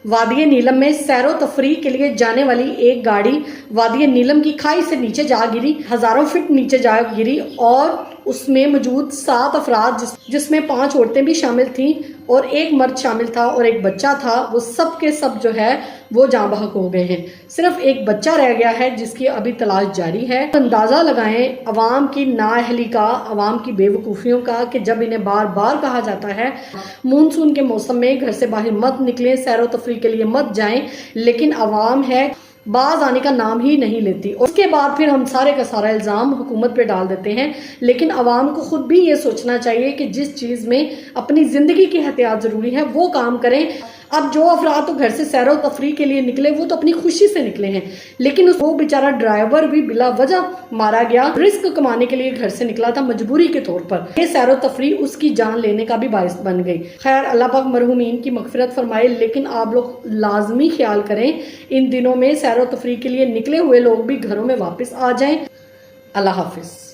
وادی نیلم میں سیر و تفریح کے لیے جانے والی ایک گاڑی وادی نیلم کی کھائی سے نیچے جا گری، ہزاروں فٹ نیچے جا گری اور اس میں موجود 7 افراد جس میں 5 عورتیں بھی شامل تھیں اور ایک مرد شامل تھا اور ایک بچہ تھا، وہ سب کے سب جو ہے وہ جاں بحق ہو گئے ہیں۔ صرف ایک بچہ رہ گیا ہے جس کی ابھی تلاش جاری ہے۔ اندازہ لگائیں عوام کی نااہلی کا، عوام کی بے وقوفیوں کا، کہ جب انہیں بار بار کہا جاتا ہے مونسون کے موسم میں گھر سے باہر مت نکلیں، سیر و تفریح کے لیے مت جائیں، لیکن عوام ہے باز آنے کا نام ہی نہیں لیتی۔ اور اس کے بعد پھر ہم سارے کا سارا الزام حکومت پہ ڈال دیتے ہیں، لیکن عوام کو خود بھی یہ سوچنا چاہیے کہ جس چیز میں اپنی زندگی کی احتیاط ضروری ہے وہ کام کریں۔ اب جو افراد تو گھر سے سیر و تفریح کے لیے نکلے وہ تو اپنی خوشی سے نکلے ہیں، لیکن وہ بیچارہ ڈرائیور بھی بلا وجہ مارا گیا، رزق کمانے کے لیے گھر سے نکلا تھا مجبوری کے طور پر۔ یہ سیر و تفریح اس کی جان لینے کا بھی باعث بن گئی۔ خیر، اللہ پاک مرحومین کی مغفرت فرمائے، لیکن آپ لوگ لازمی خیال کریں ان دنوں میں سیر و تفریح کے لیے نکلے ہوئے لوگ بھی گھروں میں واپس آ جائیں۔ اللہ حافظ۔